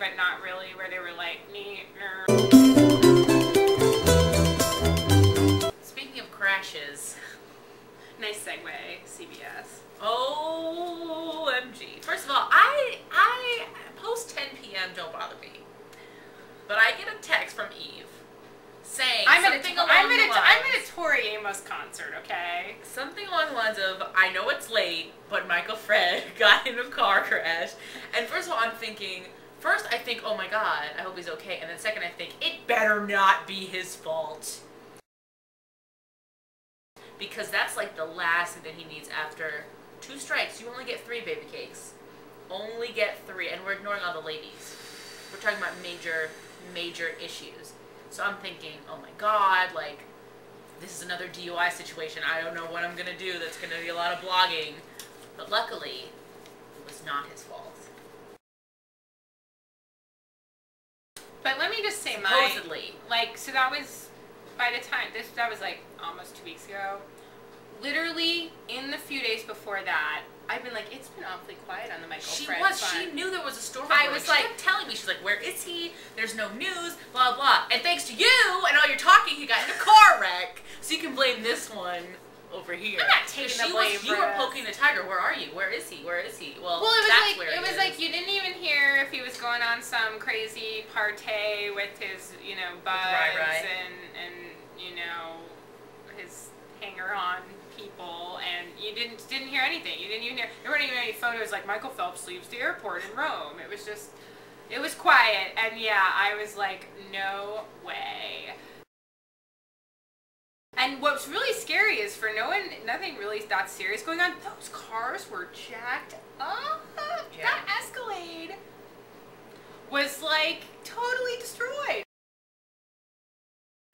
but not really, where they were like, Speaking of crashes. Nice segue, CBS. OMG. First of all, I post 10 p.m. don't bother me. But I get a text from Eve saying I'm at a Tori Amos concert, okay? Something along the lines of, I know it's late, but Michael Fred got in a car crash. And first of all, I'm thinking, first I think, oh my god, I hope he's okay. And then second I think, it better not be his fault. Because that's like the last thing that he needs after 2 strikes. You only get 3 baby cakes. Only get 3. And we're ignoring all the ladies. We're talking about major issues. So I'm thinking, oh my god, like, this is another DUI situation. I don't know what I'm gonna do. That's gonna be a lot of blogging. But luckily, it was not his fault. But let me just say supposedly. So that was, by the time, that was like almost 2 weeks ago. Literally, in the few days before that, I've been like, it's been awfully quiet on the Michael Fred front. She knew there was a storm. She kept telling me, she's like, where is he? There's no news, blah, blah. And thanks to you and all your talking, he got in a car wreck. So you can blame this one over here. I'm not taking the blame for You were poking the tiger. Where are you? Where is he? Where is he? Well it was like you didn't even hear if he was going on some crazy partay with his, buds and his hanger-on people, and you didn't hear anything. You didn't even hear. There weren't even any photos like Michael Phelps leaves the airport in Rome. It was just, it was quiet, and yeah, I was like, no way. And what's really scary is for nothing really that serious going on. Those cars were jacked up. Yeah. That Escalade was like totally destroyed.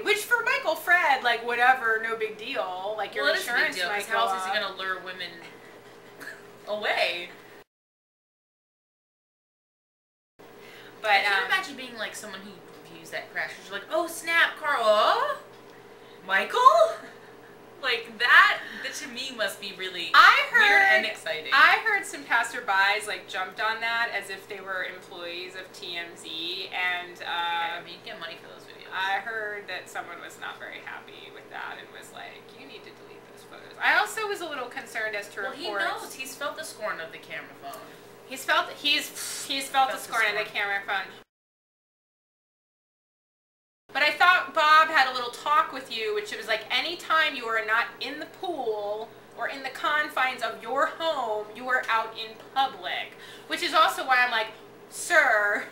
Which for Michael Fred, like whatever, no big deal. Like your insurance might go up. How else is he gonna lure women away? But I can't imagine being like someone who views that crash. You're like, oh snap, Carl. Oh? Michael? Like that to me must be really weird and exciting. I heard some passerbys like jumped on that as if they were employees of TMZ, and I mean, you get money for those videos. I heard that someone was not very happy with that and was like, you need to delete those photos. I also was a little concerned as to reports. He knows. He's felt the scorn of the camera phone. He's felt the scorn of the camera phone. But I thought Bob had a little talk with you, which was like, anytime you are not in the pool or in the confines of your home, you are out in public. Which is also why I'm like, sir,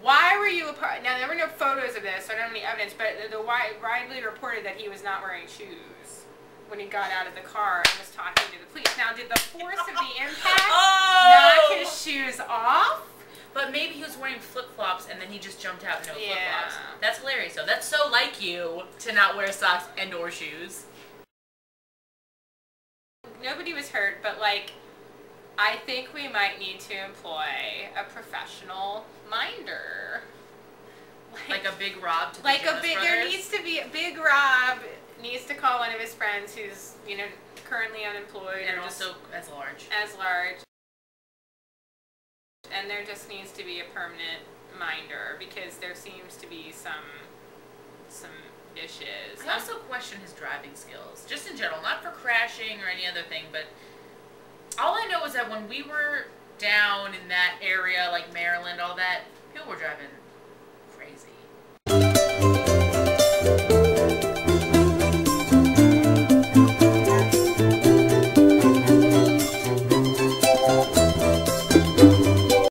why were you now there were no photos of this, so I don't have any evidence, but the widely reported that he was not wearing shoes when he got out of the car and was talking to the police. Now, did the force of the impact knock his shoes off? But maybe he was wearing flip-flops and then he just jumped out in no flip-flops. That's hilarious, though. That's so like you to not wear socks and or shoes. Nobody was hurt, but like, I think we might need to employ a professional minder. Like a Big Rob to the like Jonas Brothers? There needs to be a Big Rob needs to call one of his friends who's, currently unemployed. And also as large. And there just needs to be a permanent minder, because there seems to be some issues. I also question his driving skills, just in general, not for crashing or any other thing, but all I know is that when we were down in that area, like Maryland, all that, people were driving